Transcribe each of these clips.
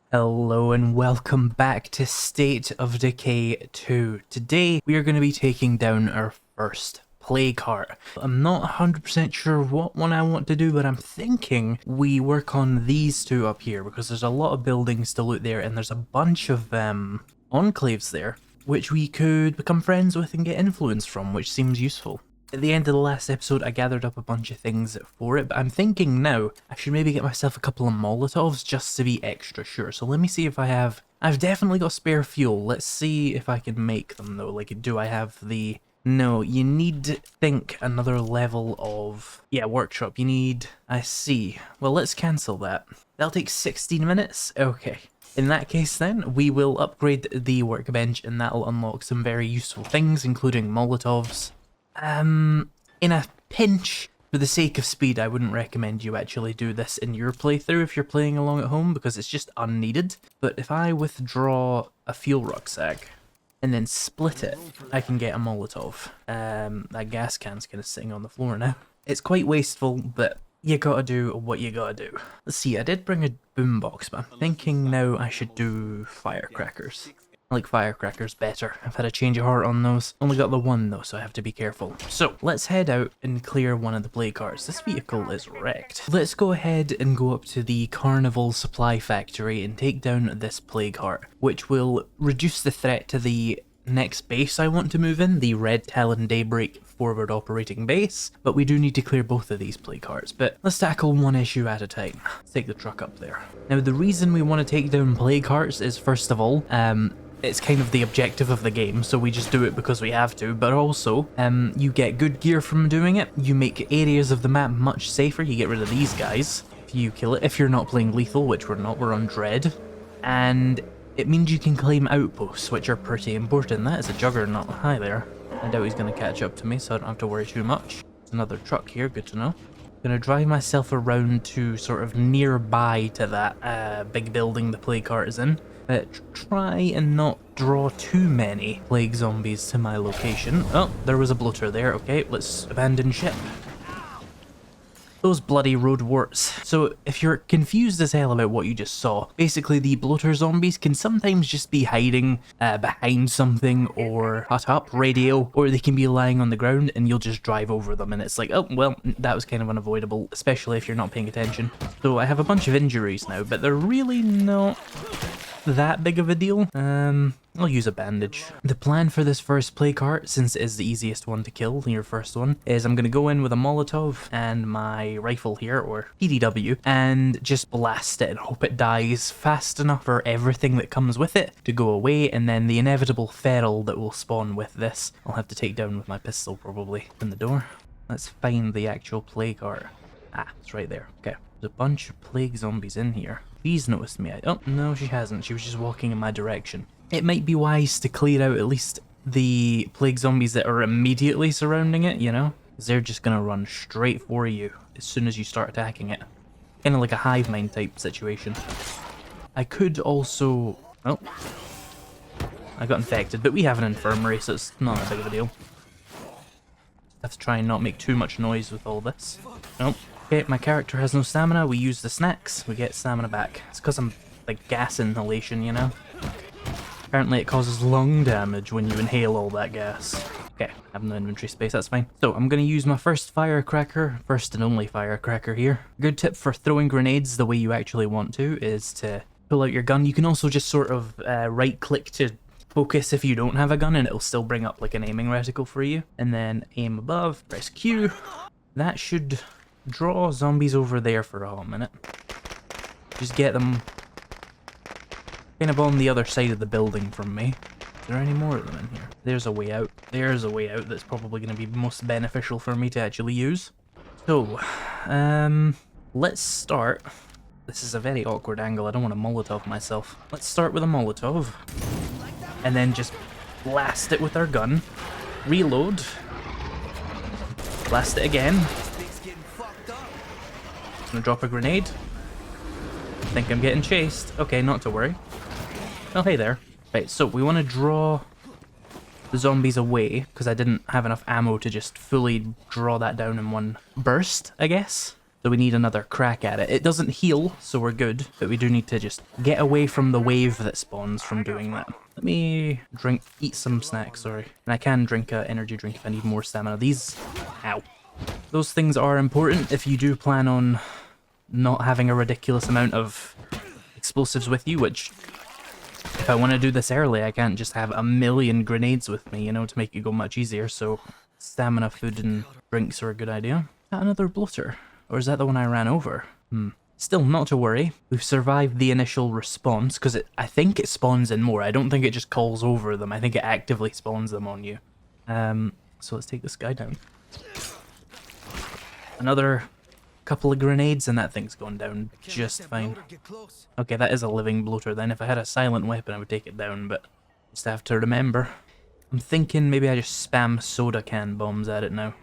Hello and welcome back to State of Decay 2. Today we are going to be taking down our first plague heart. I'm not 100% sure what one I want to do, but I'm thinking we work on these two up here because there's a lot of buildings to loot there and there's a bunch of enclaves there which we could become friends with and get influence from, which seems useful. At the end of the last episode, I gathered up a bunch of things for it, but I'm thinking now I should maybe get myself a couple of Molotovs just to be extra sure. So let me see if I have... I've definitely got spare fuel. Let's see if I can make them though. Like, do I have the... No, you need, think, another level of... Yeah, workshop. You need... I see. Well, let's cancel that. That'll take 16 minutes? Okay. In that case then, we will upgrade the workbench and that'll unlock some very useful things, including Molotovs. In a pinch, for the sake of speed, I wouldn't recommend you actually do this in your playthrough if you're playing along at home, because it's just unneeded. But if I withdraw a fuel rucksack and then split it, I can get a Molotov. That gas can's kind of sitting on the floor now. It's quite wasteful, but you gotta do what you gotta do. Let's see, I did bring a boombox, but I'm thinking now I should do firecrackers. I like firecrackers better. I've had a change of heart on those. Only got the one though, so I have to be careful. So, let's head out and clear one of the plague carts. This vehicle is wrecked. Let's go ahead and go up to the Carnival Supply Factory and take down this plague heart, which will reduce the threat to the next base I want to move in, the Red Talon Daybreak forward operating base, but we do need to clear both of these plague hearts. But let's tackle one issue at a time. Let's take the truck up there. Now, the reason we want to take down plague hearts is, first of all, it's kind of the objective of the game, so we just do it because we have to, but also, you get good gear from doing it, you make areas of the map much safer, you get rid of these guys if you kill it, if you're not playing lethal, which we're not, we're on Dread, and it means you can claim outposts, which are pretty important. That is a juggernaut. Hi there. I doubt he's going to catch up to me, so I don't have to worry too much. There's another truck here, good to know. I'm going to drive myself around to sort of nearby to that big building the plague cart is in. Try and not draw too many plague zombies to my location. Oh, there was a bloater there. Okay, let's abandon ship. Those bloody road warts. So, if you're confused as hell about what you just saw, basically the bloater zombies can sometimes just be hiding behind something or hut up radio, or they can be lying on the ground and you'll just drive over them and it's like, oh, well, that was kind of unavoidable, especially if you're not paying attention. So I have a bunch of injuries now, but they're really not that big of a deal. I'll use a bandage. The plan for this first plague cart, since it is the easiest one to kill, your first one, is I'm gonna go in with a Molotov and my rifle here, or PDW, and just blast it and hope it dies fast enough for everything that comes with it to go away, and then the inevitable feral that will spawn with this, I'll have to take down with my pistol probably. In the door. Let's find the actual plague cart. Ah, it's right there. Okay. There's a bunch of plague zombies in here. She's noticed me. Oh, no, she hasn't. She was just walking in my direction. It might be wise to clear out at least the plague zombies that are immediately surrounding it, you know? Because they're just going to run straight for you as soon as you start attacking it. Kind of like a hive mind type situation. I could also... Oh. I got infected, but we have an infirmary, so it's not that big of a deal. Have to try and not make too much noise with all this. Nope. Okay, my character has no stamina. We use the snacks. We get stamina back. It's because I'm like gas inhalation, you know? Apparently it causes lung damage when you inhale all that gas. Okay, I have no inventory space, that's fine. So I'm going to use my first firecracker, first and only firecracker here. Good tip for throwing grenades the way you actually want to is to pull out your gun. You can also just sort of right click to focus if you don't have a gun and it'll still bring up like an aiming reticle for you. And then aim above, press Q. That should draw zombies over there for a hot minute. Just get them kind of on the other side of the building from me. Is there any more of them in here? There's a way out. There's a way out that's probably going to be most beneficial for me to actually use. So, let's start. This is a very awkward angle. I don't want to Molotov myself. Let's start with a Molotov. And then just blast it with our gun. Reload. Blast it again. I'm gonna drop a grenade. I think I'm getting chased. Okay, not to worry. Oh, hey there. Right, so we want to draw the zombies away, because I didn't have enough ammo to just fully draw that down in one burst, I guess. So we need another crack at it. It doesn't heal, so we're good, but we do need to just get away from the wave that spawns from doing that. Let me eat some snacks, sorry. And I can drink an energy drink if I need more stamina. Ow. Those things are important if you do plan on not having a ridiculous amount of explosives with you, which, if I want to do this early, I can't just have a million grenades with me, you know, to make it go much easier, so stamina, food, and drinks are a good idea. Is that another bloater? Or is that the one I ran over? Still, not to worry. We've survived the initial response, because I think it spawns in more. I don't think it just calls over them. I think it actively spawns them on you. So let's take this guy down. Another couple of grenades, and that thing's gone down just fine. Okay, that is a living bloater then. If I had a silent weapon, I would take it down, but just have to remember. I'm thinking maybe I just spam soda can bombs at it now.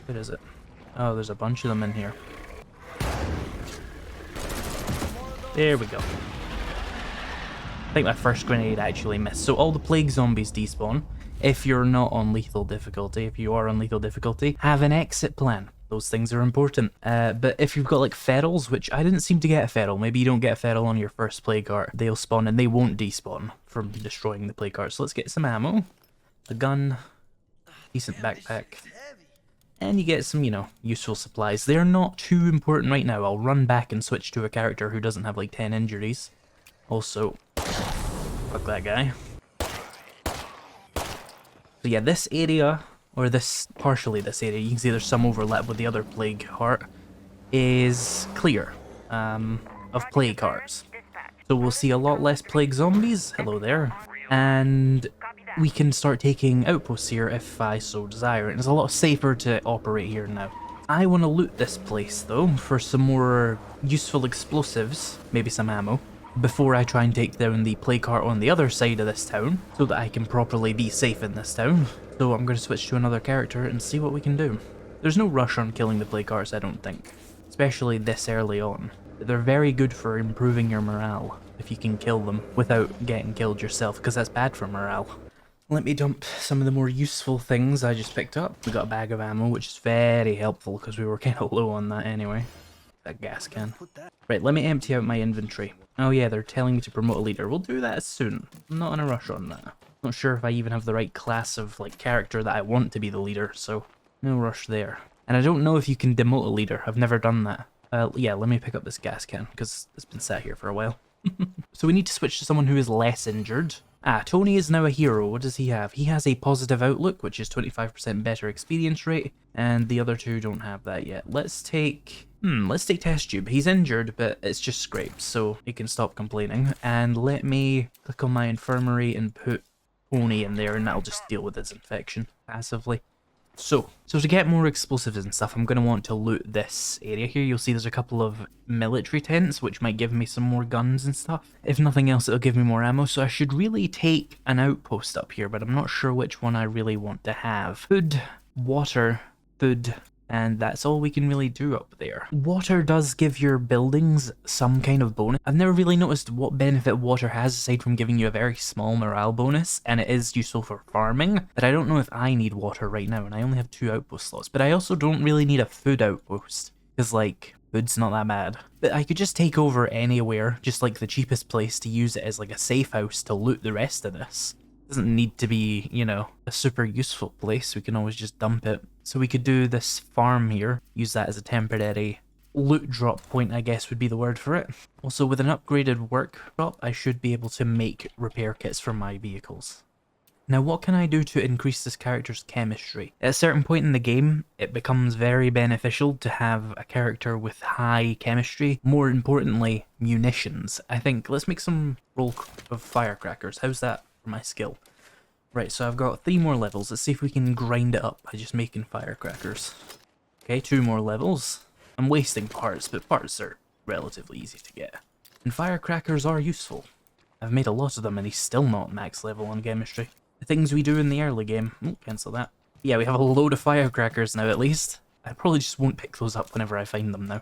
Where is it? Oh, there's a bunch of them in here. There we go. I think my first grenade actually missed. So all the plague zombies despawn. If you're not on lethal difficulty, if you are on lethal difficulty, have an exit plan. Those things are important. But if you've got like ferals, which I didn't seem to get a feral, maybe you don't get a feral on your first plague cart, they'll spawn and they won't despawn from destroying the plague cart. So let's get some ammo, a gun, decent backpack, and you get some, you know, useful supplies. They're not too important right now. I'll run back and switch to a character who doesn't have like 10 injuries. Also, fuck that guy. So yeah, this area, or partially this area, you can see there's some overlap with the other plague heart, is clear of plague hearts. So we'll see a lot less plague zombies, hello there, and we can start taking outposts here if I so desire. It's a lot safer to operate here now. I want to loot this place though for some more useful explosives, maybe some ammo, before I try and take down the plague cart on the other side of this town, so that I can properly be safe in this town. So I'm going to switch to another character and see what we can do. There's no rush on killing the plague carts, I don't think, especially this early on. They're very good for improving your morale if you can kill them without getting killed yourself, because that's bad for morale. Let me dump some of the more useful things I just picked up. We got a bag of ammo, which is very helpful because we were kind of low on that anyway. That gas can. Right, let me empty out my inventory. Oh yeah, they're telling me to promote a leader. We'll do that soon. I'm not in a rush on that. Not sure if I even have the right class of like character that I want to be the leader, so no rush there. And I don't know if you can demote a leader. I've never done that. Yeah, let me pick up this gas can because it's been sat here for a while. So we need to switch to someone who is less injured. Ah, Tony is now a hero. What does he have? He has a positive outlook, which is 25% better experience rate, and the other two don't have that yet. Let's take Test Tube. He's injured, but it's just scrapes, so he can stop complaining. And let me click on my infirmary and put Tony in there, and that'll just deal with his infection passively. So to get more explosives and stuff, I'm going to want to loot this area here. You'll see there's a couple of military tents, which might give me some more guns and stuff. If nothing else, it'll give me more ammo, so I should really take an outpost up here, but I'm not sure which one I really want to have. Food, water, food, and that's all we can really do up there. Water does give your buildings some kind of bonus. I've never really noticed what benefit water has aside from giving you a very small morale bonus, and it is useful for farming, but I don't know if I need water right now, and I only have 2 outpost slots. But I also don't really need a food outpost, because like, food's not that bad. But I could just take over anywhere, just like the cheapest place to use it as like a safe house to loot the rest of this. It doesn't need to be, you know, a super useful place. We can always just dump it. So we could do this farm here, use that as a temporary loot drop point, I guess would be the word for it. Also, with an upgraded workshop, I should be able to make repair kits for my vehicles. Now, what can I do to increase this character's chemistry? At a certain point in the game, it becomes very beneficial to have a character with high chemistry. More importantly, munitions. I think, let's make some roll of firecrackers. How's that for my skill? Right, so I've got 3 more levels. Let's see if we can grind it up by just making firecrackers. Okay, 2 more levels. I'm wasting parts, but parts are relatively easy to get. And firecrackers are useful. I've made a lot of them and he's still not max level on chemistry. The things we do in the early game. Oh, cancel that. Yeah, we have a load of firecrackers now at least. I probably just won't pick those up whenever I find them now.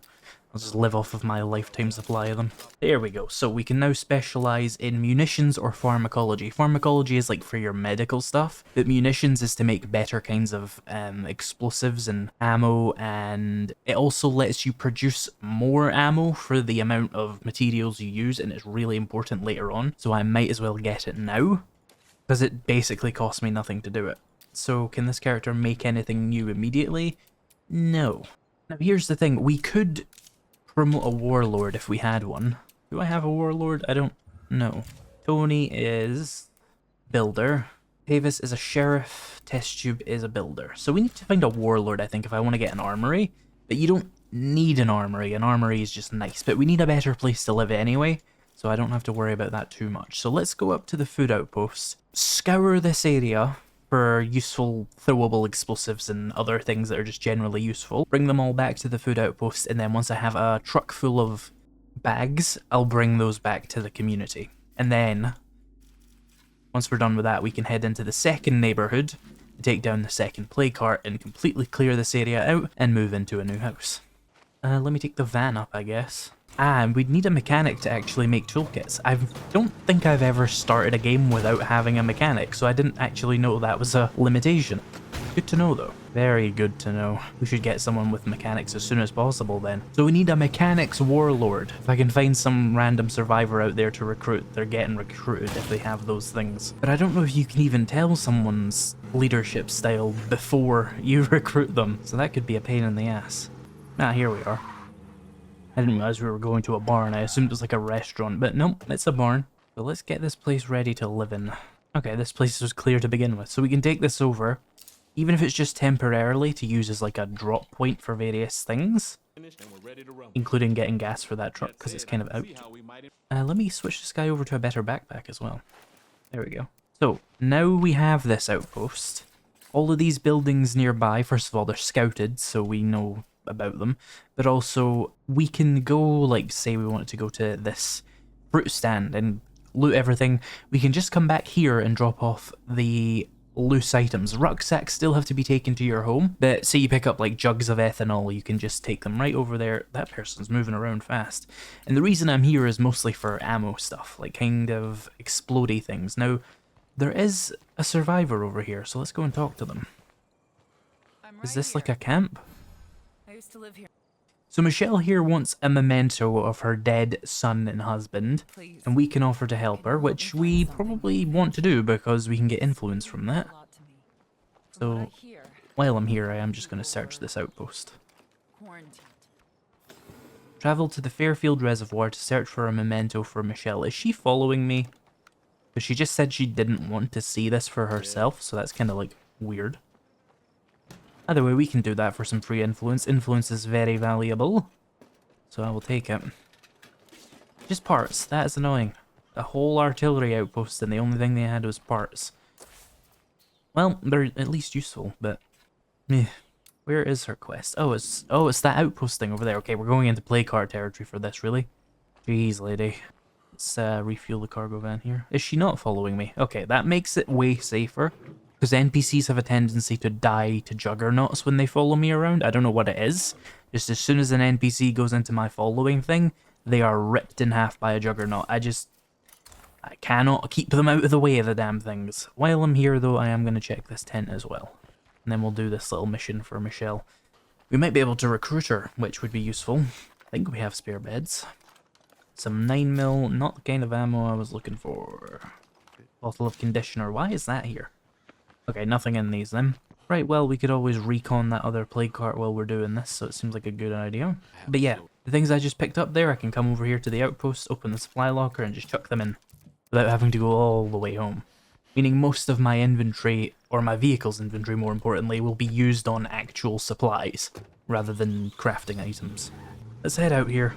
I'll just live off of my lifetime supply of them. There we go. So we can now specialize in munitions or pharmacology. Pharmacology is like for your medical stuff, but munitions is to make better kinds of explosives and ammo, and it also lets you produce more ammo for the amount of materials you use, and it's really important later on. So I might as well get it now, because it basically costs me nothing to do it. So can this character make anything new immediately? No. Now here's the thing, we could promote a warlord if we had one. Do I have a warlord? I don't know. Tony is builder. Pavis is a sheriff. Test tube is a builder. So we need to find a warlord, I think, if I want to get an armory. But you don't need an armory. An armory is just nice. But we need a better place to live anyway, so I don't have to worry about that too much. So let's go up to the food outpost. Scour this area for useful throwable explosives and other things that are just generally useful. Bring them all back to the food outpost, and then once I have a truck full of bags, I'll bring those back to the community. And then, once we're done with that, we can head into the second neighborhood, take down the second play cart, and completely clear this area out and move into a new house. Let me take the van up, I guess. And we'd need a mechanic to actually make toolkits. I don't think I've ever started a game without having a mechanic, so I didn't actually know that was a limitation. Good to know though. Very good to know. We should get someone with mechanics as soon as possible then. So we need a mechanics warlord. If I can find some random survivor out there to recruit, they're getting recruited if they have those things. But I don't know if you can even tell someone's leadership style before you recruit them, so that could be a pain in the ass. Ah, here we are. I didn't realize we were going to a barn. I assumed it was like a restaurant, but nope, it's a barn. So let's get this place ready to live in. Okay, this place was clear to begin with, so we can take this over, even if it's just temporarily, to use as like a drop point for various things, including getting gas for that truck, because it's kind of out. Let me switch this guy over to a better backpack as well. There we go. So, now we have this outpost. All of these buildings nearby, first of all, they're scouted, so we know about them, but also we can go, like, say we wanted to go to this fruit stand and loot everything, we can just come back here and drop off the loose items. Rucksacks still have to be taken to your home, but say you pick up like jugs of ethanol, you can just take them right over there. That person's moving around fast. And the reason I'm here is mostly for ammo stuff, like kind of explodey things. Now, there is a survivor over here, so let's go and talk to them. Is this like a camp? I used to live here. So Michelle here wants a memento of her dead son and husband, and we can offer to help her, which we probably want to do because we can get influence from that. So while I'm here, I am just going to search this outpost. Travel to the Fairfield Reservoir to search for a memento for Michelle. Is she following me? Because she just said she didn't want to see this for herself, so that's kind of like weird. Either way, we can do that for some free influence. Influence is very valuable, so I will take it. Just parts. That is annoying. A whole artillery outpost, and the only thing they had was parts. Well, they're at least useful, but meh. Where is her quest? Oh, it's that outpost thing over there. Okay, we're going into play card territory for this, really. Jeez, lady. Let's refuel the cargo van here. Is she not following me? Okay, that makes it way safer. Because NPCs have a tendency to die to juggernauts when they follow me around. I don't know what it is. Just as soon as an NPC goes into my following thing, they are ripped in half by a juggernaut. I cannot keep them out of the way of the damn things. While I'm here, though, I am going to check this tent as well. And then we'll do this little mission for Michelle. We might be able to recruit her, which would be useful. I think we have spare beds. Some 9mm, not the kind of ammo I was looking for. Bottle of conditioner. Why is that here? Okay, nothing in these then. Right, well, we could always recon that other plague cart while we're doing this, so it seems like a good idea. But yeah, the things I just picked up there, I can come over here to the outpost, open the supply locker, and just chuck them in, without having to go all the way home. Meaning most of my inventory, or my vehicle's inventory more importantly, will be used on actual supplies, rather than crafting items. Let's head out here.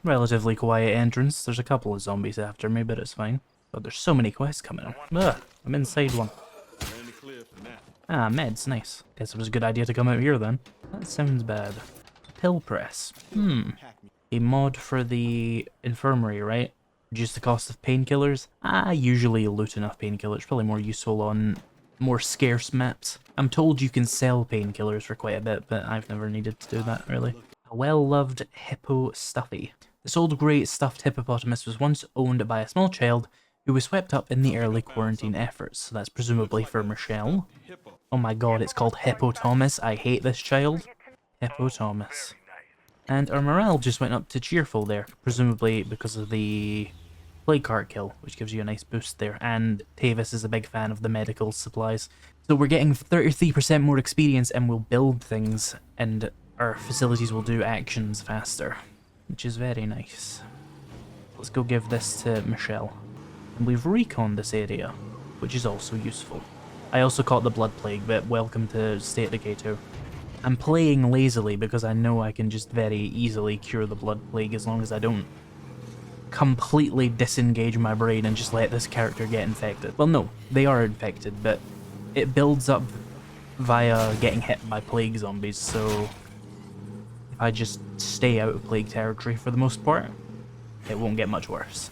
Relatively quiet entrance. There's a couple of zombies after me, but it's fine. But there's so many quests coming up. Ugh, I'm inside one. Ah, meds, nice. Guess it was a good idea to come out here then. That sounds bad. Pill press. A mod for the infirmary, right? Reduce the cost of painkillers. I usually loot enough painkillers. Probably more useful on more scarce maps. I'm told you can sell painkillers for quite a bit, but I've never needed to do that, really. A well-loved hippo stuffy. This old grey stuffed hippopotamus was once owned by a small child who was swept up in the early quarantine efforts. So that's presumably for Michelle. Oh my god, it's called Hippo Thomas. I hate this child. Hippo Thomas. And our morale just went up to cheerful there, presumably because of the plague cart kill, which gives you a nice boost there. And Tavis is a big fan of the medical supplies. So we're getting 33% more experience and we'll build things and our facilities will do actions faster, which is very nice. Let's go give this to Michelle. And we've reconned this area, which is also useful. I also caught the blood plague, but welcome to State of Decay 2. I'm playing lazily because I know I can just very easily cure the blood plague as long as I don't completely disengage my brain and just let this character get infected. Well, no, they are infected, but it builds up via getting hit by plague zombies, so if I just stay out of plague territory for the most part, it won't get much worse.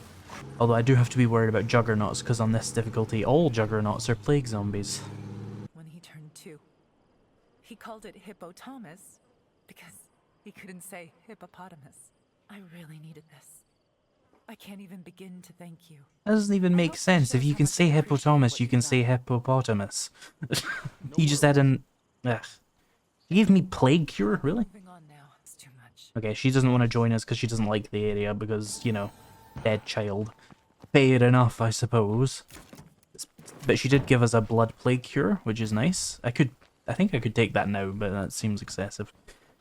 Although I do have to be worried about juggernauts, because on this difficulty, all juggernauts are plague zombies. When he turned 2, he called it Hippo Thomas because he couldn't say hippopotamus. I really needed this. I can't even begin to thank you. That doesn't even make sense. If you can say hippopotamus, you can say hippopotamus. You just add an... Ugh. You gave me plague cure? Really? Moving on now. It's too much. Okay, she doesn't want to join us because she doesn't like the area because, you know, dead child. Fair enough, I suppose. But she did give us a blood plague cure, which is nice. I think I could take that now, but that seems excessive.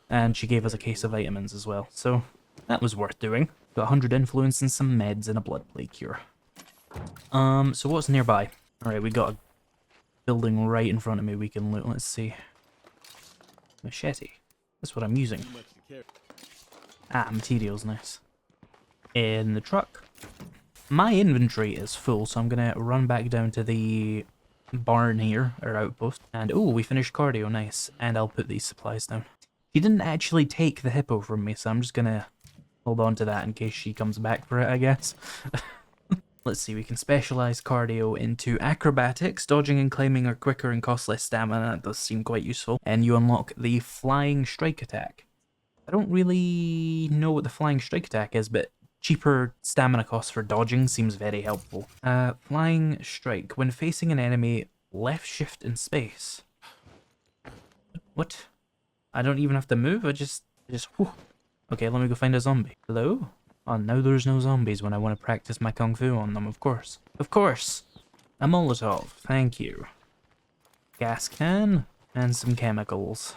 And she gave us a case of vitamins as well, so that was worth doing. Got 100 influence and some meds and a blood plague cure. So what's nearby? Alright, we got a building right in front of me we can loot. Let's see. Machete. That's what I'm using. Ah, materials, nice. In the truck. My inventory is full, so I'm gonna run back down to the barn here, or outpost. And oh, we finished cardio, nice. And I'll put these supplies down. She didn't actually take the hippo from me, so I'm just gonna hold on to that in case she comes back for it, I guess. Let's see, we can specialize cardio into acrobatics. Dodging and climbing are quicker and cost less stamina. That does seem quite useful. And you unlock the flying strike attack. I don't really know what the flying strike attack is, but cheaper stamina costs for dodging seems very helpful. Flying strike. When facing an enemy, left shift in space. What? I don't even have to move, I just whew. Okay, let me go find a zombie. Hello? Oh, now there's no zombies when I want to practice my kung fu on them, of course. Of course! A Molotov, thank you. Gas can, and some chemicals.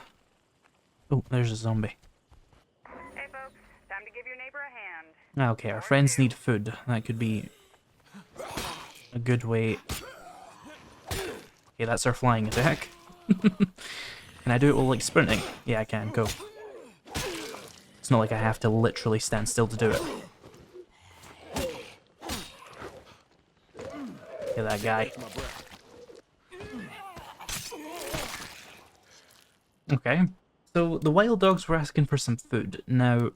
Oh, there's a zombie. Hey folks, time to give your neighbor a hand. Okay, our friends need food. That could be a good way. Okay, that's our flying attack. Can I do it while like sprinting? Yeah, I can, go. It's not like I have to literally stand still to do it. Look at that guy. Okay. So the wild dogs were asking for some food. Now,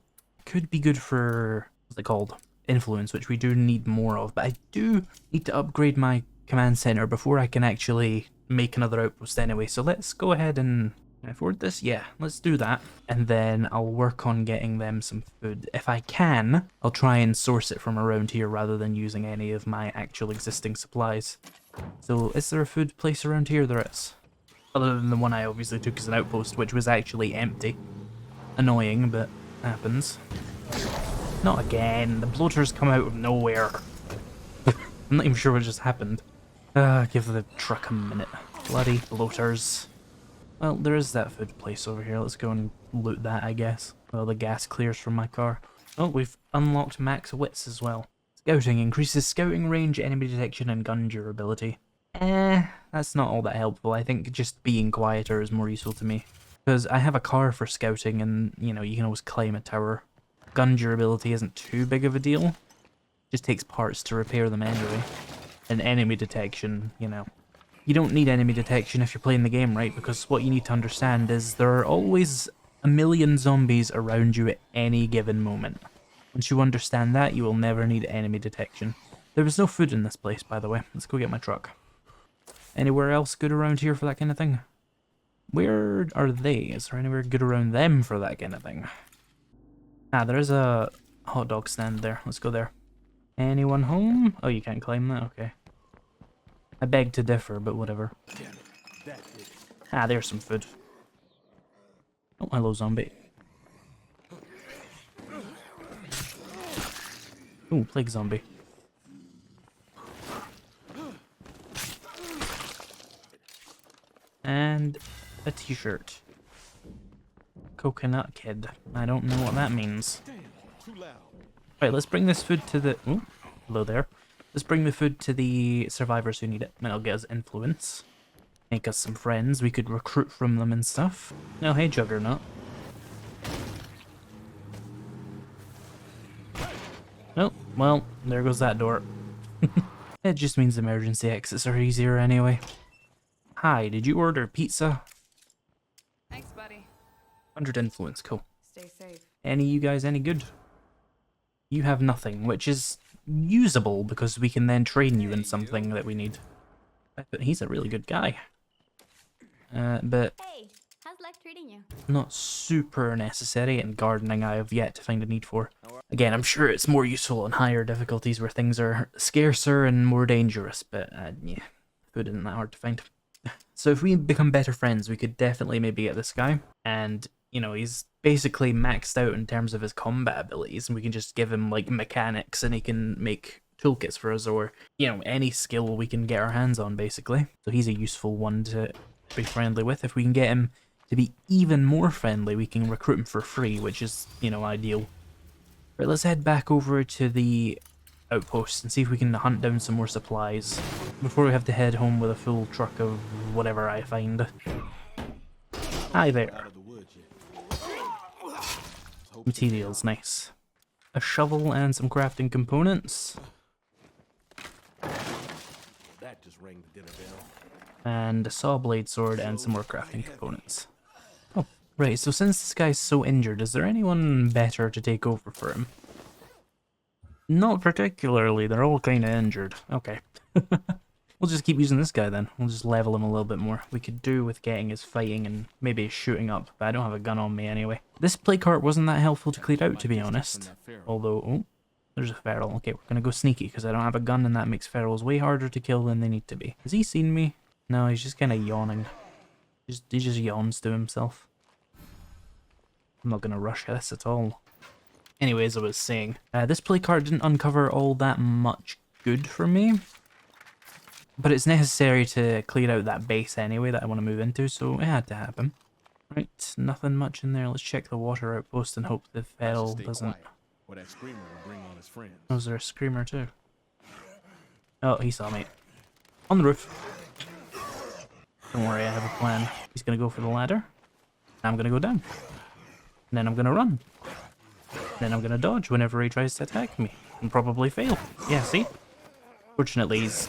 could be good for, what's it called? Influence, which we do need more of. But I do need to upgrade my command center before I can actually make another outpost anyway. So let's go ahead and... Can I afford this? Yeah, let's do that. And then I'll work on getting them some food. If I can, I'll try and source it from around here rather than using any of my actual existing supplies. So, is there a food place around here? There is. Other than the one I obviously took as an outpost, which was actually empty. Annoying, but happens. Not again. The bloaters come out of nowhere. I'm not even sure what just happened. Give the truck a minute. Bloody bloaters. Well, there is that food place over here. Let's go and loot that, I guess. Well, the gas clears from my car. Oh, we've unlocked max wits as well. Scouting increases scouting range, enemy detection, and gun durability. That's not all that helpful. I think just being quieter is more useful to me. Because I have a car for scouting and, you know, you can always climb a tower. Gun durability isn't too big of a deal. Just takes parts to repair them anyway. And enemy detection, you know. You don't need enemy detection if you're playing the game right, because what you need to understand is there are always a million zombies around you at any given moment. Once you understand that, you will never need enemy detection. There was no food in this place, by the way. Let's go get my truck. Anywhere else good around here for that kind of thing? Where are they? Is there anywhere good around them for that kind of thing? Ah, there is a hot dog stand there. Let's go there. Anyone home? Oh, you can't climb that? Okay. I beg to differ, but whatever. Ah, there's some food. Oh, hello, zombie. Ooh, plague zombie. And a t-shirt. Coconut kid. I don't know what that means. Right, let's bring this food to the... Ooh, hello there. Let's bring the food to the survivors who need it. That'll get us influence. Make us some friends. We could recruit from them and stuff. No, hey, Juggernaut. Oh, well, there goes that door. It just means emergency exits are easier anyway. Hi, did you order pizza? Thanks, buddy. 100 influence, cool. Stay safe. Any you guys any good? You have nothing, which is usable because we can then train you in something that we need. But he's a really good guy. But Hey, how's life treating you? not super necessary, and gardening I have yet to find a need for. Again, I'm sure it's more useful on higher difficulties where things are scarcer and more dangerous, but yeah, food isn't that hard to find. So if we become better friends, we could definitely maybe get this guy, and you know, he's basically maxed out in terms of his combat abilities, and we can just give him like mechanics and he can make toolkits for us, or you know, any skill we can get our hands on basically. So he's a useful one to be friendly with. If we can get him to be even more friendly, we can recruit him for free, which is, you know, ideal. Right, let's head back over to the outpost and see if we can hunt down some more supplies before we have to head home with a full truck of whatever I find. Hi there. Materials, nice. A shovel and some crafting components. That just rang the dinner bell. And a saw blade sword and some more crafting components. Oh, right, so since this guy's so injured, is there anyone better to take over for him? Not particularly, they're all kinda injured. Okay. We'll just keep using this guy then. We'll just level him a little bit more. We could do with getting his fighting and maybe his shooting up, but I don't have a gun on me anyway. This play cart wasn't that helpful to clear out, to be honest. Although, oh, there's a feral. Okay, we're gonna go sneaky because I don't have a gun, and that makes ferals way harder to kill than they need to be. Has he seen me? No, he's just kind of yawning. He just yawns to himself. I'm not gonna rush this at all. Anyways, I was saying, this play card didn't uncover all that much good for me, but it's necessary to clear out that base anyway that I want to move into, so it had to happen. Right, nothing much in there. Let's check the water outpost and hope the feral doesn't... Or that screamer will bring on his friends. Oh, is there a screamer too? Oh, he saw me. On the roof. Don't worry, I have a plan. He's gonna go for the ladder. I'm gonna go down. And then I'm gonna run. Then I'm gonna dodge whenever he tries to attack me. And probably fail. Yeah, see? Fortunately, he's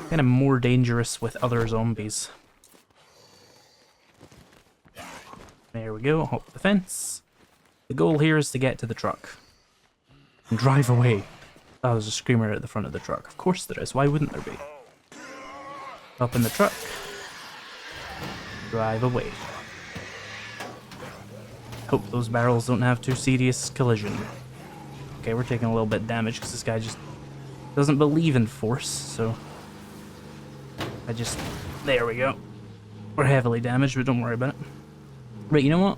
kind of more dangerous with other zombies. There we go, hop the fence. The goal here is to get to the truck. And drive away. Oh, there's a screamer at the front of the truck. Of course there is, why wouldn't there be? Up in the truck. Drive away. Hope those barrels don't have too serious collision. Okay, we're taking a little bit of damage because this guy just doesn't believe in force, so... There we go. We're heavily damaged, but don't worry about it. Right, you know what?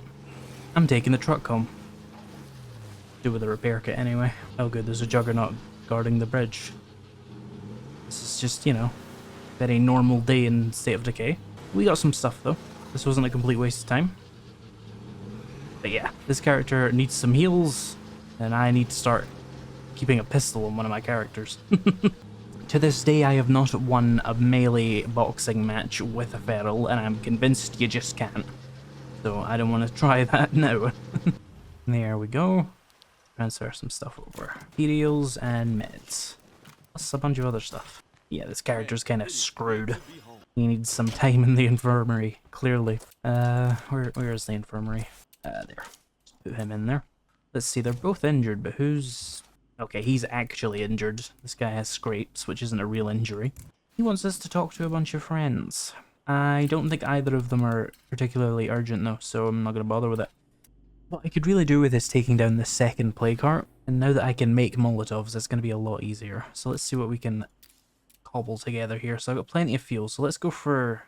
I'm taking the truck home. Do with a repair kit anyway. Oh good, there's a juggernaut guarding the bridge. This is just, you know, very normal day in State of Decay. We got some stuff though. This wasn't a complete waste of time. But yeah, this character needs some heals, and I need to start keeping a pistol on one of my characters. To this day, I have not won a melee boxing match with a feral, and I'm convinced you just can't. So I don't want to try that now. There we go. Transfer some stuff over. Materials and meds. Plus a bunch of other stuff. Yeah, this character's kind of screwed. He needs some time in the infirmary, clearly. Where is the infirmary? There. Just put him in there. Let's see, they're both injured, but who's... Okay, he's actually injured. This guy has scrapes, which isn't a real injury. He wants us to talk to a bunch of friends. I don't think either of them are particularly urgent though, so I'm not gonna bother with it. What I could really do with is taking down the second play cart, and now that I can make Molotovs, it's going to be a lot easier. So let's see what we can cobble together here. So I've got plenty of fuel, so let's go for...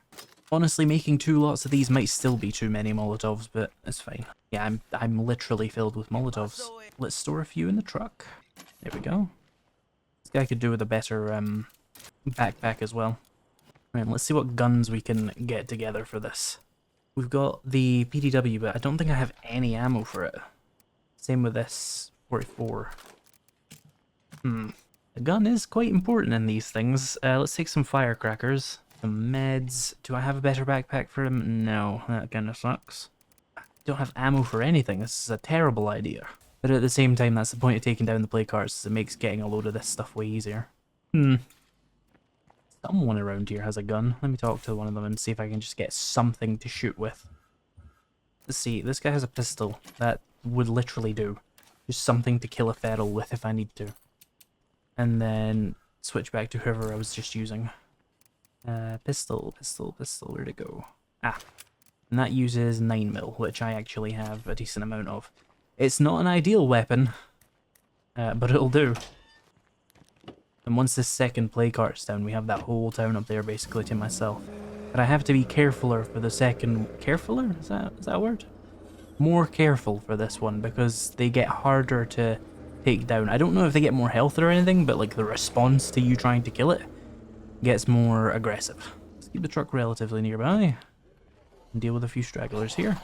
Honestly, making 2 lots of these might still be too many Molotovs, but it's fine. Yeah, I'm literally filled with Molotovs. Let's store a few in the truck. There we go. This guy could do with a better backpack as well. Right, let's see what guns we can get together for this. We've got the PDW, but I don't think I have any ammo for it. Same with this 44. The gun is quite important in these things. Let's take some firecrackers, some meds. Do I have a better backpack for him? No, that kind of sucks. I don't have ammo for anything. This is a terrible idea. But at the same time, that's the point of taking down the play carts. It makes getting a load of this stuff way easier. Someone around here has a gun. Let me talk to one of them and see if I can just get something to shoot with. Let's see, this guy has a pistol. That would literally do. Just something to kill a feral with if I need to. And then switch back to whoever I was just using. Pistol, where'd it go? Ah, and that uses 9mm, which I actually have a decent amount of. It's not an ideal weapon, but it'll do. And once this second play cart's down, we have that whole town up there basically to myself. But I have to be carefuler for the second... Carefuler? Is that a word? More careful for this one, because they get harder to take down. I don't know if they get more health or anything, but like the response to you trying to kill it gets more aggressive. Let's keep the truck relatively nearby. And deal with a few stragglers here.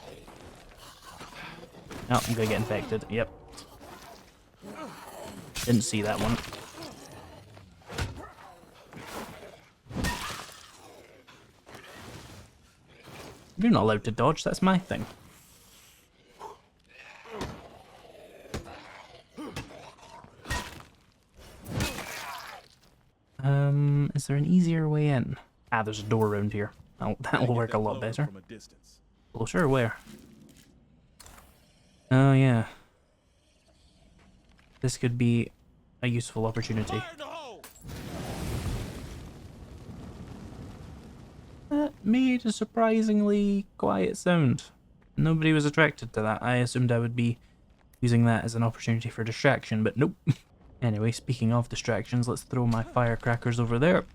Oh, I'm gonna get infected. Yep. Didn't see that one. You're not allowed to dodge, that's my thing. Is there an easier way in? Ah, there's a door around here. Oh, that'll work a lot better. Closer, where? Oh, yeah. This could be a useful opportunity. That made a surprisingly quiet sound. Nobody was attracted to that. I assumed I would be using that as an opportunity for distraction, but nope. Anyway, speaking of distractions, let's throw my firecrackers over there.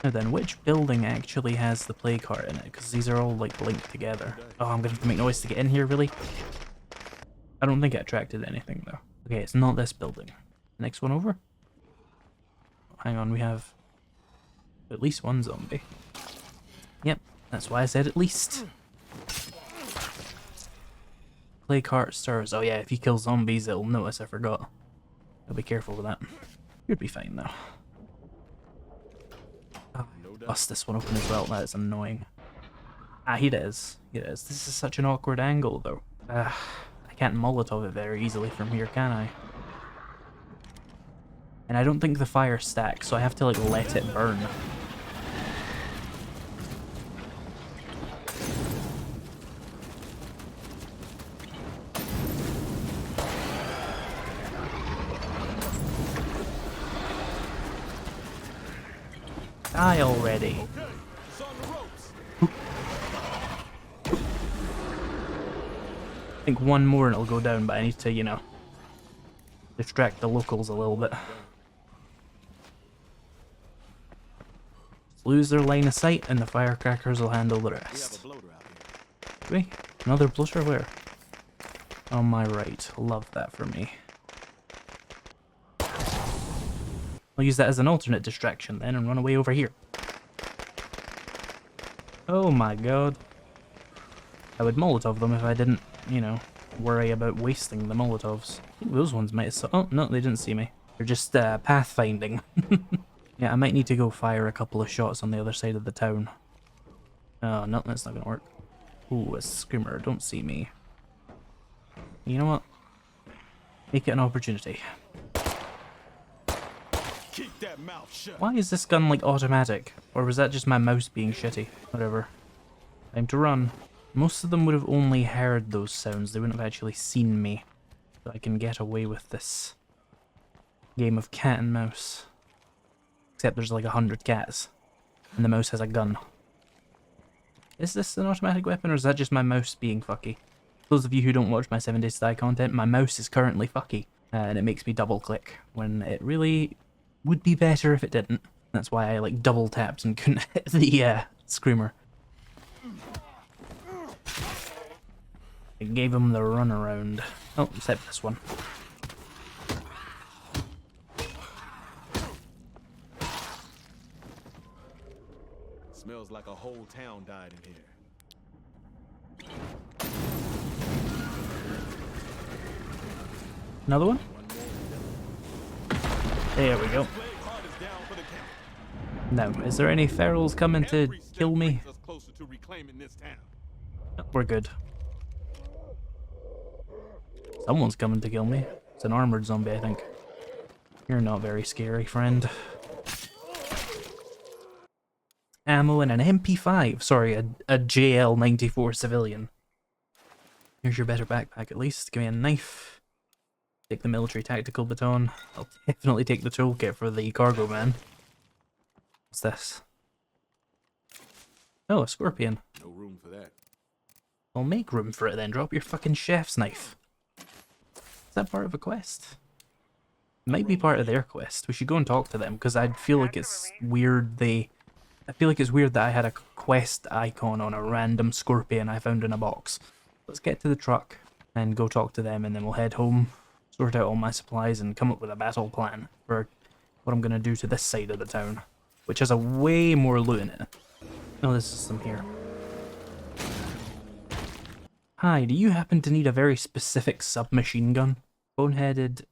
Now then, which building actually has the play cart in it? Because these are all, like, linked together. Oh, I'm gonna have to make noise to get in here, really? I don't think it attracted anything, though. Okay, it's not this building. Next one over? Hang on, we have at least one zombie. Yep, that's why I said at least. Play cart stirs. Oh yeah, if you kill zombies, it'll notice I forgot. I'll be careful with that. You'd be fine though. Oh, bust this one open as well. That is annoying. Ah, he does. He does. This is such an awkward angle though. I can't Molotov it very easily from here, can I? And I don't think the fire stacks, so I have to like let it burn. Die already. I think one more and it'll go down, but I need to, you know, distract the locals a little bit. Lose their line of sight and the firecrackers will handle the rest. Wait, another bloater where? On my right. Love that for me. I'll use that as an alternate distraction then and run away over here. Oh my god. I would Molotov them if I didn't, you know, worry about wasting the Molotovs. I think those ones might have... Oh, no, they didn't see me. They're just pathfinding. Yeah, I might need to go fire a couple of shots on the other side of the town. Oh, no, that's not gonna work. Ooh, a screamer, don't see me. You know what? Make it an opportunity. Keep that mouth shut. Why is this gun like automatic? Or was that just my mouse being shitty? Whatever. Time to run. Most of them would have only heard those sounds. They wouldn't have actually seen me. So I can get away with this game of cat and mouse. Except there's like 100 cats. And the mouse has a gun. Is this an automatic weapon or is that just my mouse being fucky? Those of you who don't watch my 7 Days to Die content, my mouse is currently fucky, and it makes me double click when it really would be better if it didn't. That's why I like double tapped and couldn't hit the screamer. It gave him the runaround. Oh, except this one. Smells like a whole town died in here. Another one? There we go. Plague heart is down for the count. Now, is there any ferals coming to Every step kill me? brings us closer to reclaiming this town. No, we're good. Someone's coming to kill me. It's an armored zombie, I think. You're not very scary, friend. Ammo and an MP5. Sorry, a JL-94 civilian. Here's your better backpack at least. Give me a knife. Take the military tactical baton. I'll definitely take the toolkit for the cargo van. What's this? Oh, a scorpion. No room for that. I'll make room for it then. Drop your fucking chef's knife. Is that part of a quest? It might be part of their quest. We should go and talk to them because I feel like it's weird I feel like it's weird that I had a quest icon on a random scorpion I found in a box. Let's get to the truck and go talk to them, and then we'll head home, sort out all my supplies, and come up with a battle plan for what I'm going to do to this side of the town, which has a way more loot in it. Oh, there's some here. Hi, do you happen to need a very specific submachine gun? Boneheaded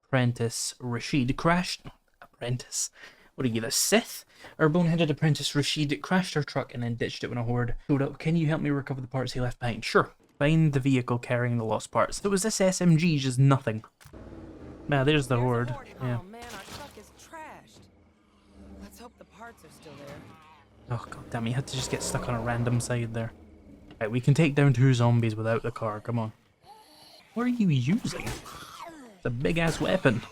apprentice Rashid crashed... Apprentice? What are you, the Sith? Our boneheaded apprentice Rashid crashed our truck and then ditched it when a horde showed up. Can you help me recover the parts he left behind? Sure. Find the vehicle carrying the lost parts. There was this SMG, just nothing. Nah, there's the horde. Yeah. Oh man, our truck is trashed. Let's hope the parts are still there. Oh god damn, you had to just get stuck on a random side there. Right, we can take down 2 zombies without the car, come on. What are you using? It's a big ass weapon.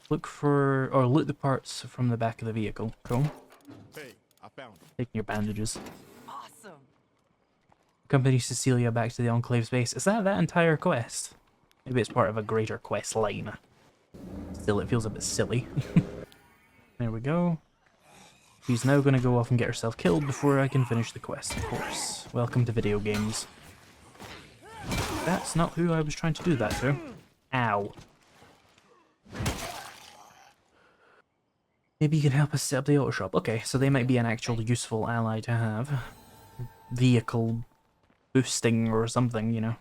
Look for, or loot the parts from the back of the vehicle. Cool. Hey, I found it. Taking your bandages. Awesome. Accompany Cecilia back to the Enclave base. Is that entire quest? Maybe it's part of a greater quest line. Still, it feels a bit silly. There we go. She's now going to go off and get herself killed before I can finish the quest, of course. Welcome to video games. That's not who I was trying to do that to. Ow. Maybe you can help us set up the auto shop. Okay, so they might be an actual useful ally to have. Vehicle boosting or something, you know.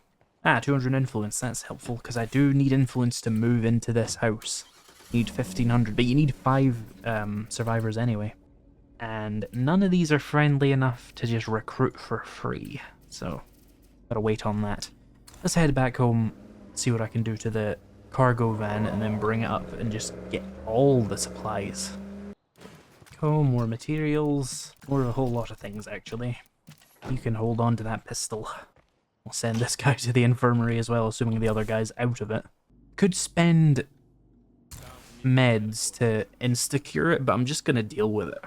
Ah, 200 influence. That's helpful, because I do need influence to move into this house. You need 1500, but you need 5 survivors anyway. And none of these are friendly enough to just recruit for free. So, gotta wait on that. Let's head back home, see what I can do to the cargo van, and then bring it up and just get all the supplies. Oh, more materials, more of a whole lot of things actually. You can hold on to that pistol. I'll send this guy to the infirmary as well, assuming the other guy's out of it. Could spend meds to insta-cure it, but I'm just gonna deal with it.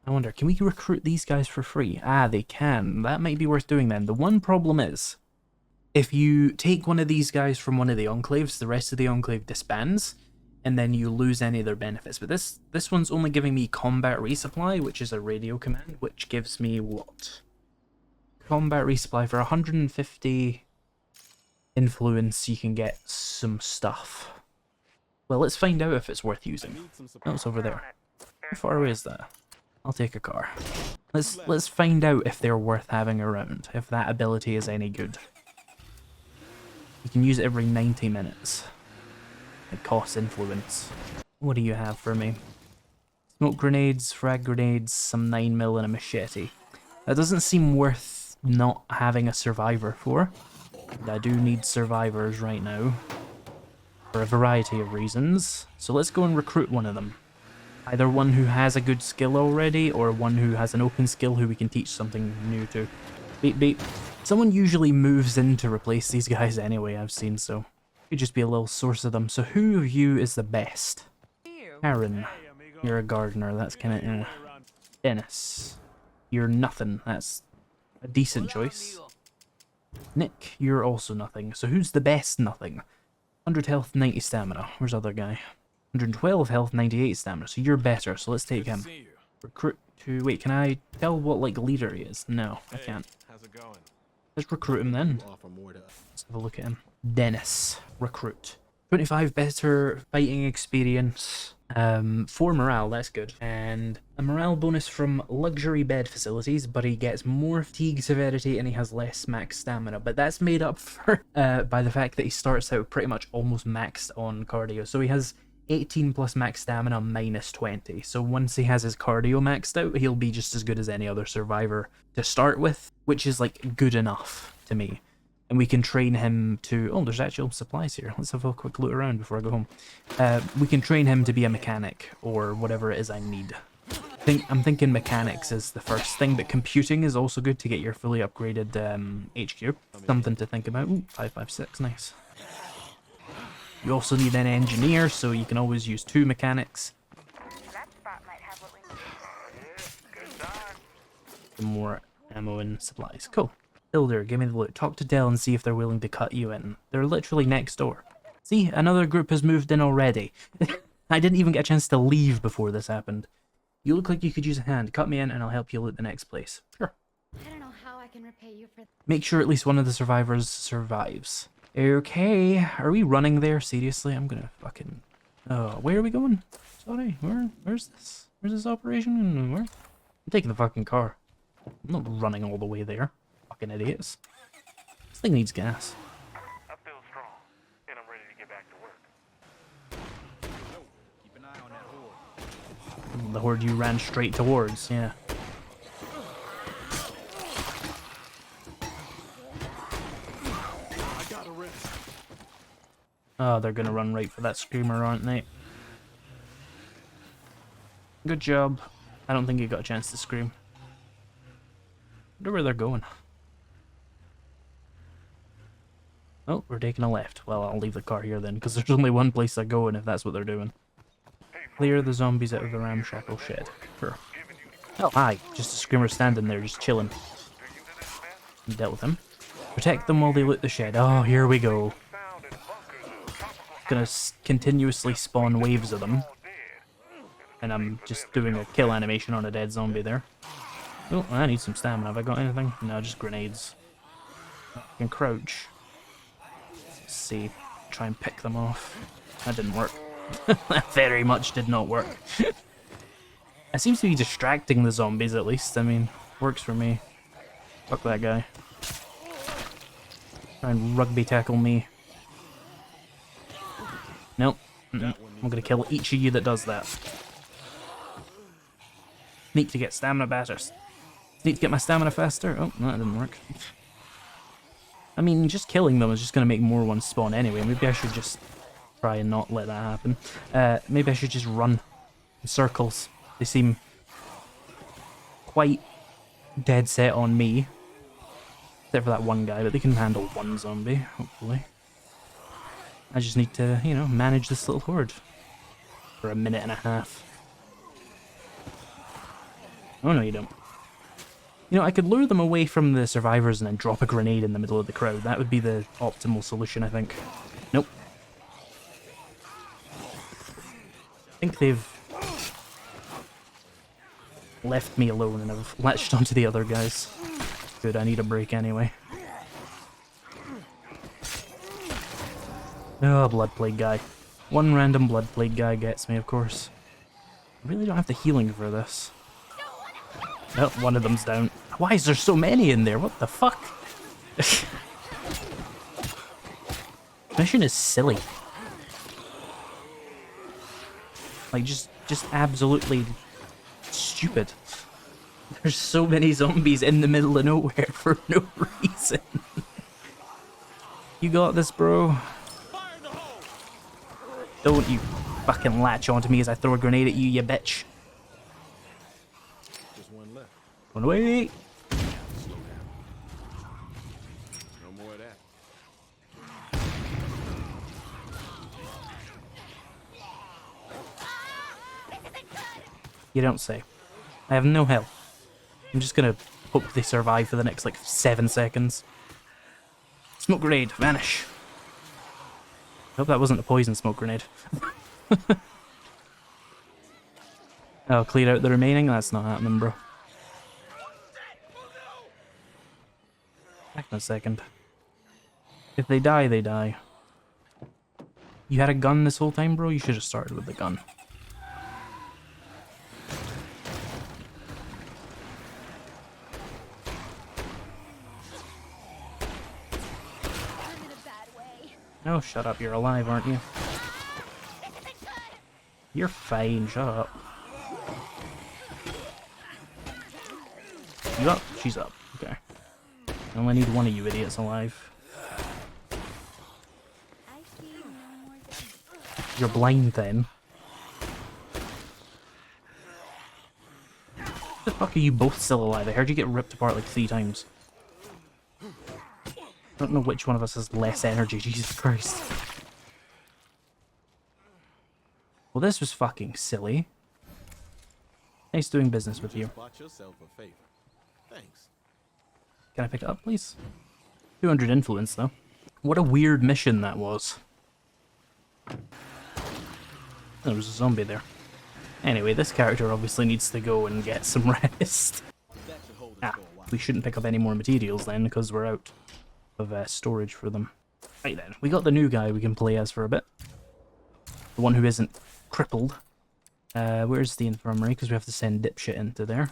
I wonder, can we recruit these guys for free? Ah, they can. That might be worth doing then. The one problem is, if you take one of these guys from one of the enclaves, the rest of the enclave disbands, and then you lose any of their benefits. But this one's only giving me combat resupply, which is a radio command, which gives me what? Combat resupply for 150 influence, you can get some stuff. Well, let's find out if it's worth using. Oh, it's over there. How far away is that? I'll take a car. Let's find out if they're worth having around, if that ability is any good. You can use it every 90 minutes. It costs influence. What do you have for me? Smoke grenades, frag grenades, some 9mm and a machete. That doesn't seem worth not having a survivor for. And I do need survivors right now. For a variety of reasons. So let's go and recruit one of them. Either one who has a good skill already, or one who has an open skill who we can teach something new to. Beep beep. Someone usually moves in to replace these guys anyway, I've seen, so could just be a little source of them. So who of you is the best? Aaron, you're a gardener, that's kinda Dennis, you're nothing, that's a decent choice. Nick, you're also nothing. So who's the best nothing? 100 health, 90 stamina. Where's the other guy? 112 health, 98 stamina. So you're better, so let's take him. Recruit to... Wait, can I tell what, like, leader he is? No, I can't. How's it going? Let's recruit him then. Offer more to Let's have a look at him. Dennis. Recruit. 25 better fighting experience. 4 morale, that's good. And a morale bonus from luxury bed facilities, but he gets more fatigue severity and he has less max stamina. But that's made up for by the fact that he starts out pretty much almost maxed on cardio. So he has 18 plus max stamina minus 20. So once he has his cardio maxed out, he'll be just as good as any other survivor to start with, which is like good enough to me. And we can train him to... Oh, there's actual supplies here. Let's have a quick look around before I go home. We can train him to be a mechanic, or whatever it is I need. I'm thinking mechanics is the first thing, but computing is also good to get your fully upgraded HQ. Something to think about. Ooh, 556, nice. You also need an engineer, so you can always use 2 mechanics. That spot might have what we need. Some more ammo and supplies. Cool. Builder, give me the loot. Talk to Dell and see if they're willing to cut you in. They're literally next door. See, another group has moved in already. I didn't even get a chance to leave before this happened. You look like you could use a hand. Cut me in and I'll help you loot the next place. Sure. I don't know how I can repay you for Make sure at least one of the survivors survives. Okay, are we running there? Seriously? I'm gonna fucking... Oh, where are we going? Sorry, where's this? Where's this operation? Where? I'm taking the fucking car. I'm not running all the way there. Fucking idiots. This thing needs gas. I feel strong, and I'm ready to get back to work. keep an eye on that horde. The horde you ran straight towards, yeah. I got a rest. Oh, they're gonna run right for that screamer, aren't they? Good job. I don't think you got a chance to scream. Wonder where they're going. Oh, we're taking a left. Well, I'll leave the car here then, because there's only one place to go, and if that's what they're doing. Clear the zombies out of the ramshackle shed. Sure. Oh, hi. Just a screamer standing there, just chilling. Dealt with him. Protect them while they loot the shed. Oh, here we go. Gonna continuously spawn waves of them. And I'm just doing a kill animation on a dead zombie there. Oh, I need some stamina. Have I got anything? No, just grenades. I can crouch. Let's see. Try and pick them off. That didn't work. That very much did not work. It seems to be distracting the zombies at least. I mean, works for me. Fuck that guy. Try and rugby tackle me. Nope. I'm gonna kill each of you that does that. Need to get stamina better. Need to get my stamina faster. Oh, no, that didn't work. I mean, just killing them is just gonna make more ones spawn anyway. Maybe I should just try and not let that happen. Maybe I should just run in circles. They seem quite dead set on me. Except for that one guy, but they can handle one zombie, hopefully. I just need to, you know, manage this little horde for a minute and a half. Oh no, you don't. You know, I could lure them away from the survivors and then drop a grenade in the middle of the crowd. That would be the optimal solution, I think. Nope. I think they've left me alone and have latched onto the other guys. Good, I need a break anyway. Oh, blood plague guy. One random blood plague guy gets me, of course. I really don't have the healing for this. Oh, one of them's down. Why is there so many in there? What the fuck? Mission is silly. Like, just absolutely stupid. There's so many zombies in the middle of nowhere for no reason. You got this, bro. Don't you fucking latch onto me as I throw a grenade at you, you bitch. Just one left. Run away! No more of that. You don't say. I have no health. I'm just gonna hope they survive for the next, like, 7 seconds. Smoke grenade, vanish. I hope that wasn't a poison smoke grenade. Oh, clear out the remaining? That's not happening, bro. Back in a second. If they die, they die. You had a gun this whole time, bro? You should have started with the gun. Oh, shut up. You're alive, aren't you? You're fine. Shut up. You up? She's up. Okay. I only need one of you idiots alive. You're blind then. How the fuck are you both still alive? I heard you get ripped apart like 3 times. I don't know which one of us has less energy, Jesus Christ. Well, this was fucking silly. Nice doing business with you. Bought yourself a favor. Thanks. Can I pick it up, please? 200 influence, though. What a weird mission that was. There was a zombie there. Anyway, this character obviously needs to go and get some rest. Ah, we shouldn't pick up any more materials then, because we're out of storage for them. Right then, we got the new guy we can play as for a bit. The one who isn't crippled. Where's the infirmary? Because we have to send dipshit into there.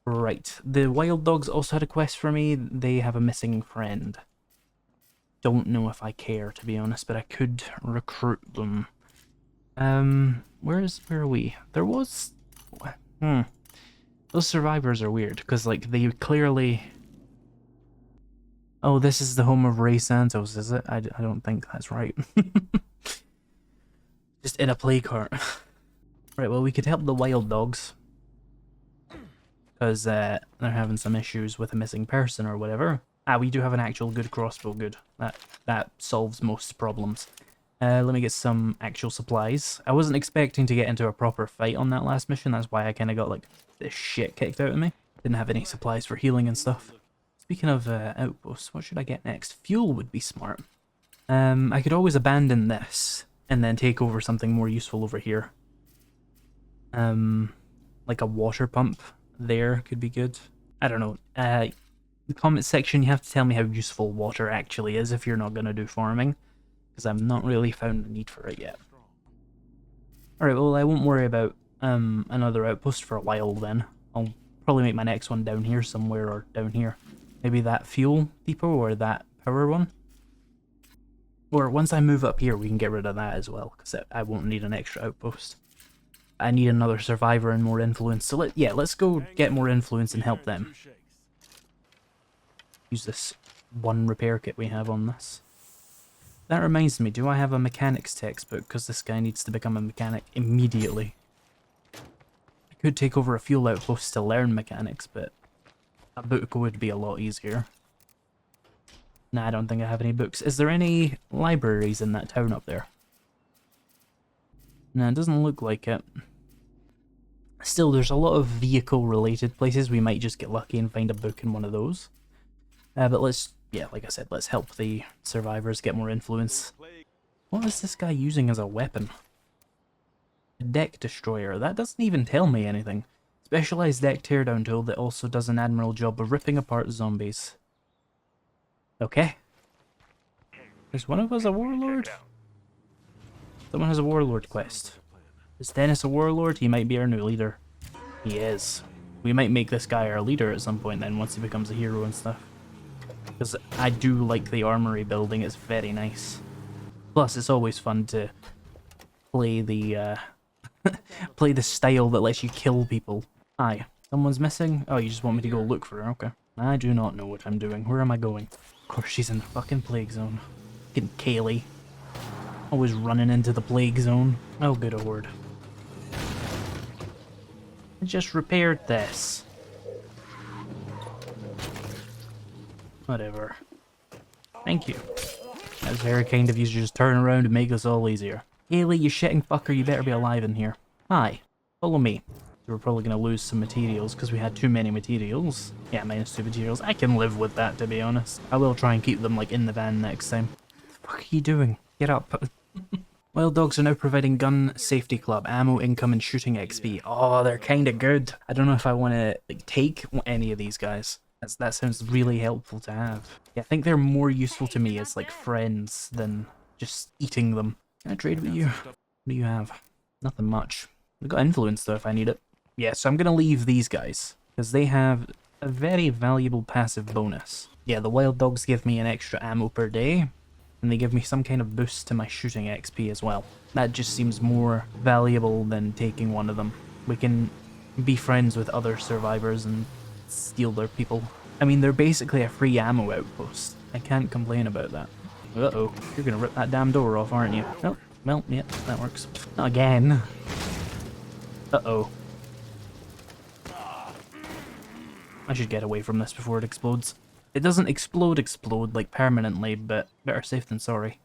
Right, the wild dogs also had a quest for me. They have a missing friend. Don't know if I care, to be honest, but I could recruit them. Where are we? There was... Those survivors are weird, because, like, they clearly... Oh, this is the home of Ray Santos, is it? I don't think that's right. Just in a play cart. Right, well, we could help the wild dogs. Because they're having some issues with a missing person or whatever. Ah, we do have an actual good crossbow, good. That solves most problems. Let me get some actual supplies. I wasn't expecting to get into a proper fight on that last mission, that's why I kind of got, like, this shit kicked out of me. Didn't have any supplies for healing and stuff. Speaking of outposts, what should I get next? Fuel would be smart. I could always abandon this, and then take over something more useful over here. Like a water pump there could be good. I don't know. The comment section, you have to tell me how useful water actually is if you're not going to do farming. Because I've not really found the need for it yet. Alright, well, I won't worry about another outpost for a while then. I'll probably make my next one down here somewhere, or down here. Maybe that fuel depot or that power one. Or once I move up here, we can get rid of that as well, because I won't need an extra outpost. I need another survivor and more influence, so let's go get more influence and help them. Use this one repair kit we have on this. That reminds me, do I have a mechanics textbook? Because this guy needs to become a mechanic immediately. I could take over a fuel outpost to learn mechanics, but a book would be a lot easier. Nah, I don't think I have any books. Is there any libraries in that town up there? Nah, it doesn't look like it. Still, there's a lot of vehicle-related places. We might just get lucky and find a book in one of those. But let's, yeah, like I said, let's help the survivors get more influence. What is this guy using as a weapon? A deck destroyer. That doesn't even tell me anything. Specialized deck teardown tool that also does an admirable job of ripping apart zombies. Okay. Is one of us a warlord? Someone has a warlord quest. Is Dennis a warlord? He might be our new leader. He is. We might make this guy our leader at some point then, once he becomes a hero and stuff. Because I do like the armory building, it's very nice. Plus, it's always fun to play the play the style that lets you kill people. Hi, someone's missing? Oh, you just want me to go look for her, okay. I do not know what I'm doing. Where am I going? Of course she's in the fucking plague zone. Fucking Kaylee. Always running into the plague zone. Oh, good lord. I just repaired this. Whatever. Thank you. That was very kind of you to just turn around and make this all easier. Kaylee, you shitting fucker, you better be alive in here. Hi. Follow me. We're probably going to lose some materials because we had too many materials. Yeah, -2 materials. I can live with that, to be honest. I will try and keep them like in the van next time. What the fuck are you doing? Get up. Wild dogs are now providing gun safety club, ammo, income, and shooting XP. Oh, they're kind of good. I don't know if I want to like take any of these guys. That sounds really helpful to have. Yeah, I think they're more useful to me as like friends than just eating them. Can I trade with you? What do you have? Nothing much. We've got influence though if I need it. Yeah, so I'm going to leave these guys because they have a very valuable passive bonus. Yeah, the wild dogs give me an extra ammo per day, and they give me some kind of boost to my shooting XP as well. That just seems more valuable than taking one of them. We can be friends with other survivors and steal their people. I mean, they're basically a free ammo outpost. I can't complain about that. Uh-oh, you're gonna rip that damn door off, aren't you? Oh, well, yeah, that works. Not again. Uh-oh. I should get away from this before it explodes. It doesn't explode like permanently, but better safe than sorry.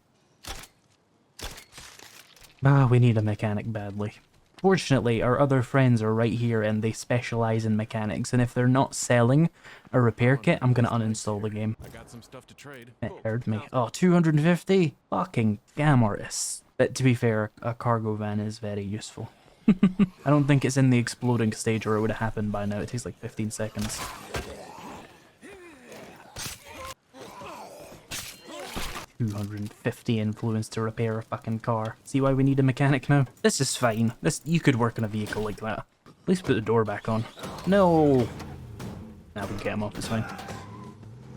Ah, we need a mechanic badly. Fortunately, our other friends are right here and they specialize in mechanics, and if they're not selling a repair kit, I'm gonna uninstall the game. I got some stuff to trade. It heard me. Oh, 250? Fucking scam artists. But to be fair, a cargo van is very useful. I don't think it's in the exploding stage or it would have happened by now. It takes like 15 seconds. $250 influence to repair a fucking car. See why we need a mechanic now? This is fine. You could work on a vehicle like that. At least put the door back on. No! Nah, we can get them off, it's fine.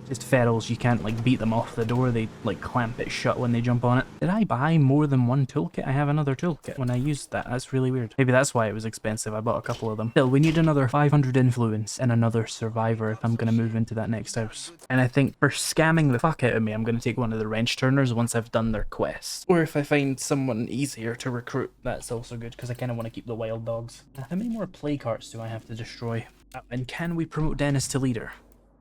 Just ferals, you can't like beat them off the door, they like clamp it shut when they jump on it. Did I buy more than one toolkit? I have another toolkit when I used that. That's really weird. Maybe that's why it was expensive. I bought a couple of them. Still, we need another 500 influence and another survivor if I'm going to move into that next house. And I think for scamming the fuck out of me, I'm going to take one of the wrench turners once I've done their quest. Or if I find someone easier to recruit, that's also good because I kind of want to keep the wild dogs. How many more play carts do I have to destroy? Oh, and can we promote Dennis to leader?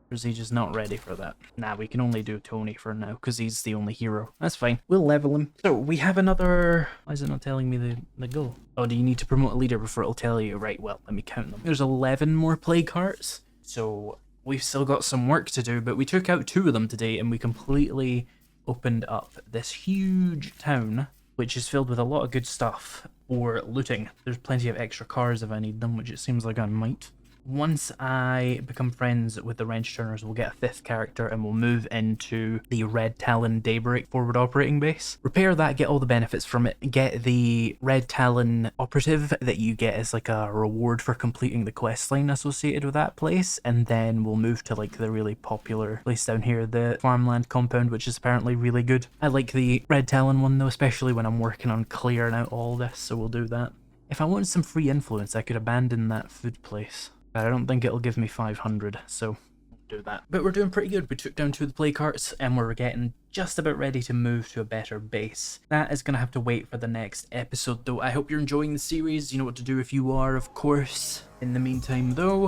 Or is he just not ready for that? Nah, we can only do Tony for now, because he's the only hero. That's fine. We'll level him. So, we have another... Why is it not telling me the goal? Oh, do you need to promote a leader before it'll tell you? Right, well, let me count them. There's 11 more play carts. So, we've still got some work to do, but we took out 2 of them today, and we completely opened up this huge town, which is filled with a lot of good stuff for looting. There's plenty of extra cars if I need them, which it seems like I might. Once I become friends with the wrench turners, we'll get a 5th character and we'll move into the Red Talon Daybreak forward operating base. Repair that, get all the benefits from it, get the Red Talon operative that you get as like a reward for completing the quest line associated with that place, and then we'll move to like the really popular place down here, the farmland compound, which is apparently really good. I like the Red Talon one though, especially when I'm working on clearing out all this, so we'll do that. If I wanted some free influence, I could abandon that food place. But I don't think it'll give me 500, so we'll do that. But we're doing pretty good. We took down 2 of the play carts and we're getting just about ready to move to a better base. That is going to have to wait for the next episode though. I hope you're enjoying the series. You know what to do if you are, of course. In the meantime though,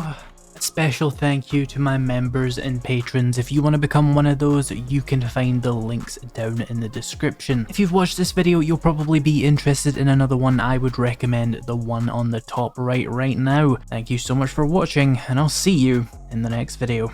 a special thank you to my members and patrons. If you want to become one of those, you can find the links down in the description. If you've watched this video, you'll probably be interested in another one. I would recommend the one on the top right now. Thank you so much for watching, and I'll see you in the next video.